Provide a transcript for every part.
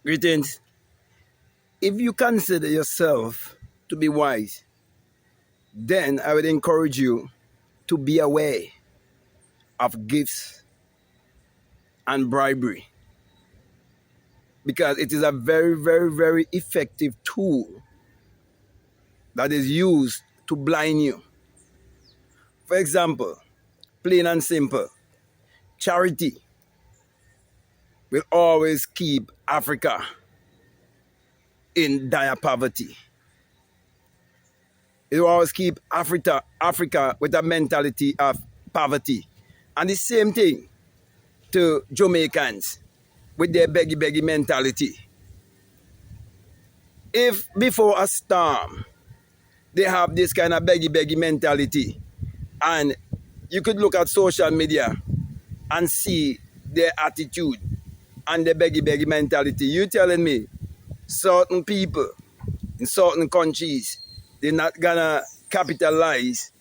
Greetings. If you consider yourself to be wise, then I would encourage you to be aware of gifts and bribery, because it is a very, very, very effective tool that is used to blind you. For example, plain and simple, charity will always keep Africa in dire poverty. It will always keep Africa with a mentality of poverty. And the same thing to Jamaicans with their beggy mentality. If before a storm they have this kind of beggy mentality, and you could look at social media and see their attitude and their beggy mentality, you telling me certain people in certain countries, they're not gonna capitalize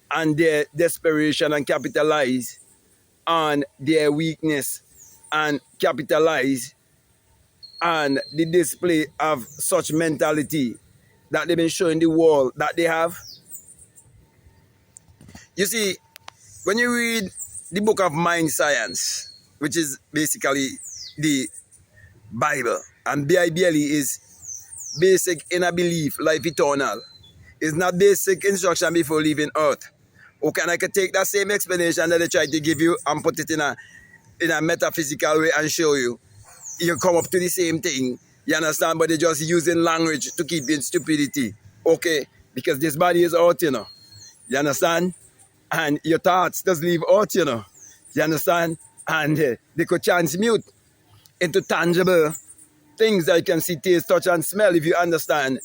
on their desperation and capitalize on their weakness and capitalize on the display of such mentality that they've been showing the world that they have? You see, when you read the book of Mind Science, which is basically the Bible, and Bible is basic inner belief, life eternal. It's not basic instruction before leaving earth. Okay, and I can take that same explanation that they try to give you and put it in a metaphysical way and show you. You come up to the same thing, you understand, but they're just using language to keep you in stupidity. Okay, because this body is out, you know. You understand? And your thoughts just leave out, you know. You understand? And they could transmute into tangible things that you can see, taste, touch, and smell if you understand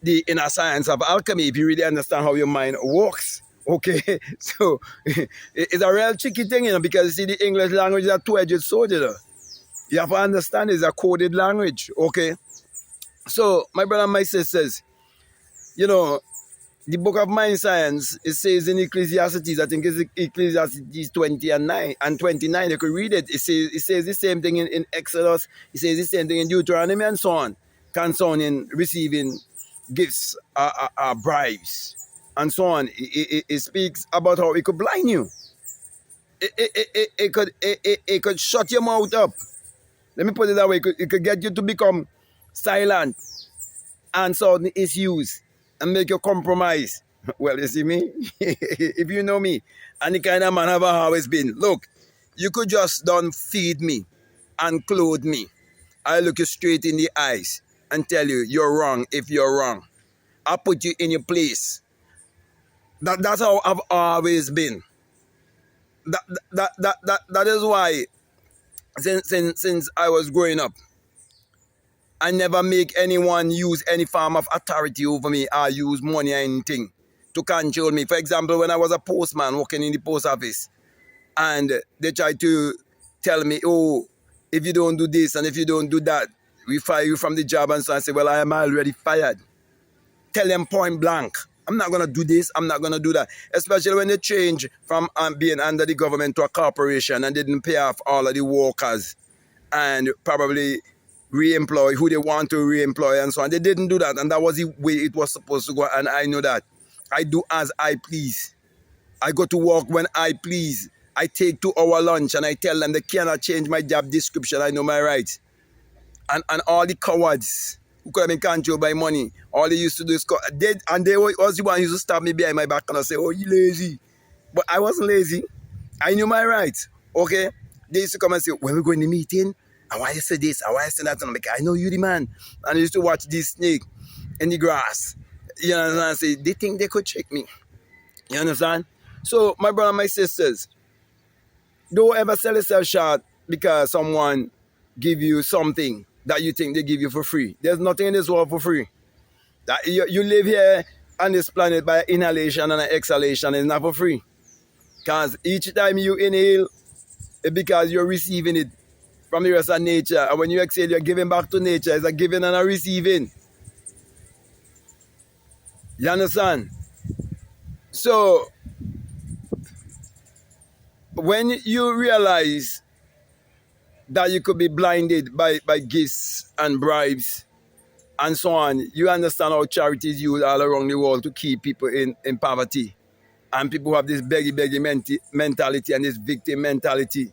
the inner science of alchemy, if you really understand how your mind works. Okay, so it's a real tricky thing, you know, because you see, the English language is a two-edged sword, you know. You have to understand it's a coded language, okay? So, my brother and my sisters, you know, the book of Mind Science, it says in Ecclesiastes, I think it's Ecclesiastes 20 and 9 and 29, you could read it. It says the same thing in Exodus, it says the same thing in Deuteronomy and so on, concerning receiving gifts, bribes, and so on. It speaks about how it could blind you. It could shut your mouth up. Let me put it that way. It could get you to become silent and certain issues and make you compromise. Well, you see me? If you know me, and the kind of man I've always been, look, you could just don't feed me and clothe me. I look you straight in the eyes and tell you, you're wrong if you're wrong. I'll put you in your place. That's how I've always been. That is why since I was growing up, I never make anyone use any form of authority over me or use money or anything to control me. For example, when I was a postman working in the post office, and they tried to tell me, oh, if you don't do this and if you don't do that, we fire you from the job. And so I say, well, I am already fired. Tell them point blank, I'm not going to do this, I'm not going to do that. Especially when they change from being under the government to a corporation and they didn't pay off all of the workers and probably re-employ who they want to re-employ and so on. They didn't do that, and that was the way it was supposed to go, and I know that. I do as I please. I go to work when I please. I take 2 hour lunch and I tell them they cannot change my job description. I know my rights. And all the cowards who could have been controlled by money, all they used to do is they was the one who used to stab me behind my back and I say, oh, you lazy. But I wasn't lazy. I knew my rights. Okay? They used to come and say, when we go in the meeting, and why you say this, and why you say that, and I'm like, I know you the man. And I used to watch this snake in the grass. You know what I'm saying? They think they could trick me. You understand? So, my brother and my sisters, don't ever sell yourself short because someone give you something that you think they give you for free. There's nothing in this world for free. That you live here on this planet by inhalation and exhalation. It's not for free. Because each time you inhale, it's because you're receiving it from the rest of nature. And when you exhale, you're giving back to nature. It's a giving and a receiving. You understand? So, when you realize that you could be blinded by gifts and bribes and so on. You understand how charity is used all around the world to keep people in poverty. And people have this mentality and this victim mentality.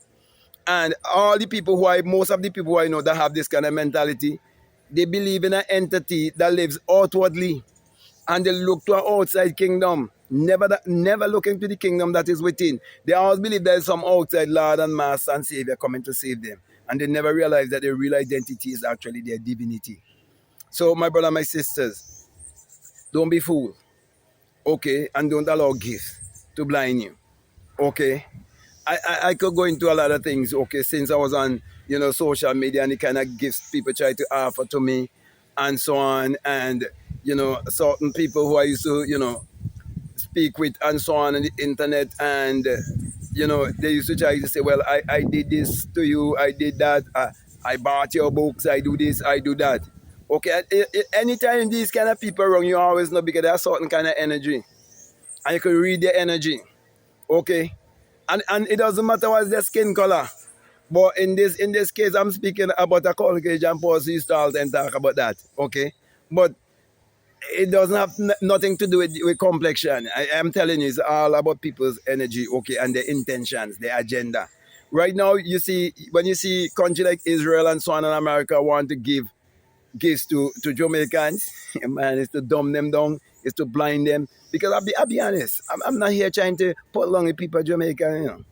And all the people most of the people who I know that have this kind of mentality, they believe in an entity that lives outwardly and they look to an outside kingdom. Never looking to the kingdom that is within. They always believe there is some outside Lord and Master and Savior coming to save them. And they never realize that their real identity is actually their divinity. So, my brother, my sisters, don't be fooled, okay? And don't allow gifts to blind you, okay? I could go into a lot of things, okay, since I was on, social media and the kind of gifts people try to offer to me and so on. And, certain people who I used to, speak with and so on the internet. And, they used to try to say, well, I did this to you, I did that, I bought your books, I do this, I do that. Okay, anytime these kind of people around, you always know because they have certain kind of energy. And you can read their energy, okay? And it doesn't matter what's their skin color. But in this case, I'm speaking about a Caucasian person used to all the time talk about that, okay? But it doesn't have nothing to do with complexion. I'm telling you, it's all about people's energy, okay, and their intentions, their agenda. Right now, when you see country like Israel and so on in America want to give gifts to Jamaicans, man, it's to dumb them down, it's to blind them. Because I'll be honest, I'm not here trying to put along with people Jamaican.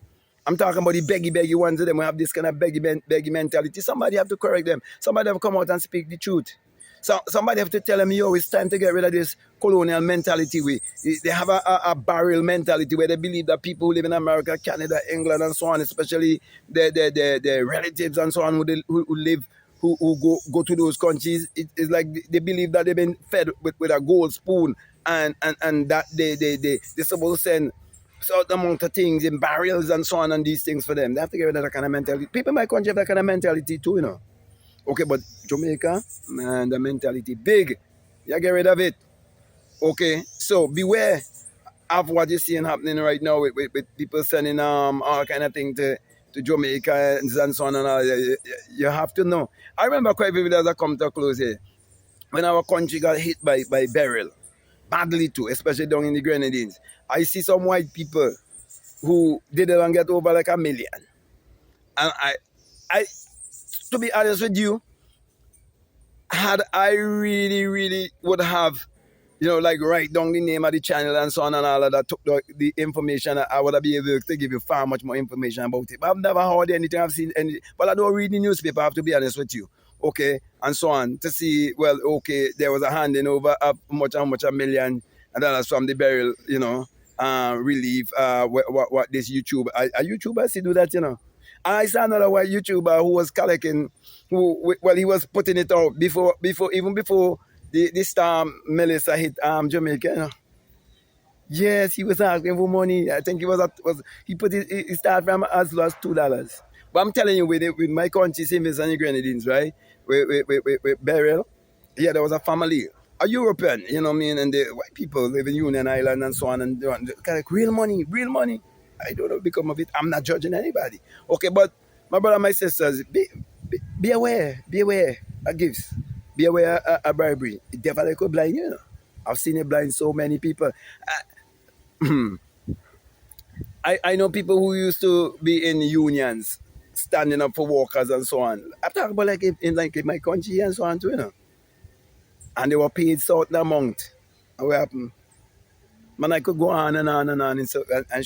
I'm talking about the beggy ones of them who have this kind of beggy mentality. Somebody have to correct them. Somebody have to come out and speak the truth. So somebody have to tell them, yo, it's time to get rid of this colonial mentality. They have a barrel mentality where they believe that people who live in America, Canada, England, and so on, especially their relatives and so on who go to those countries, it's like they believe that they've been fed with a gold spoon and that they're supposed to send certain amount of things in barrels and so on and these things for them. They have to get rid of that kind of mentality. People in my country have that kind of mentality too. Okay, but Jamaica, man, the mentality big. You get rid of it. Okay, so beware of what you're seeing happening right now with people sending all kind of thing to Jamaica and so on and all. You have to know. I remember quite vividly as I come to a close here, when our country got hit by beryl, badly too, especially down in the Grenadines. I see some white people who didn't get over like 1,000,000. And I, to be honest with you, had I really would have, like write down the name of the channel and so on and all of that, took the information, I would have been able to give you far much more information about it. But I've never heard anything, I've seen any, but I don't read the newspaper, I have to be honest with you. Okay, and so on, to see, well, okay, there was a handing over of how much $1,000,000 from the burial, relief, what this YouTuber, a YouTuber see do that. I saw another white YouTuber who was collecting, he was putting it out even before the storm Melissa hit Jamaica. Yes, he was asking for money. I think he put he started from as low as $2. But I'm telling you, with my country, Simmons and the Grenadines, right? With Beryl, yeah, there was a family, a European, you know what I mean, and the white people live in Union Island and so on, and like real money. I don't know become of it. I'm not judging anybody. Okay, but my brother, my sisters, be aware of gifts. Be aware of bribery. It definitely could blind you. I've seen it blind so many people. I know people who used to be in unions, standing up for workers and so on. I'm talking about like in my country and so on too. And they were paid certain amount. And what happened? Man, I could go on and on and on and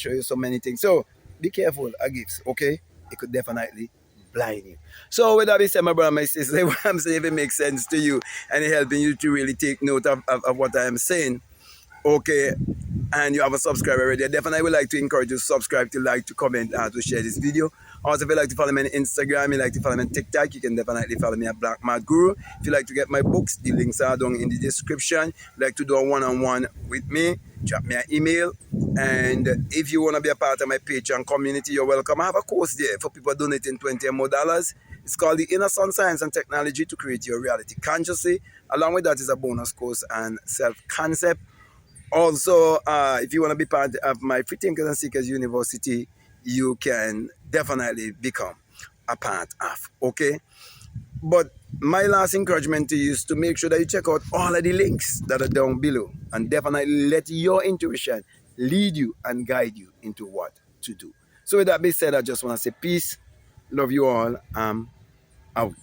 show you so many things. So be careful of gifts, okay? It could definitely blind you. So with that being said, my brother, my sister, what I'm saying, if it makes sense to you and it helping you to really take note of what I am saying, okay, and you have a subscriber already, I definitely would like to encourage you to subscribe, to like, to comment, and to share this video. Also, if you like to follow me on Instagram, you like to follow me on TikTok, you can definitely follow me at Black Mad Guru. If you like to get my books, the links are down in the description. If you like to do a one-on-one with me, drop me an email. And if you want to be a part of my Patreon community, you're welcome. I have a course there for people donating $20 or more. It's called the Inner Sun Science and Technology to Create Your Reality Consciously. Along with that is a bonus course and self-concept. Also, if you want to be part of my Free Thinkers and Seekers University, you can definitely become. a part of. Okay? But my last encouragement to you is to make sure that you check out all of the links that are down below, and definitely let your intuition lead you and guide you into what to do. So with that being said, I just want to say peace, love you all, out.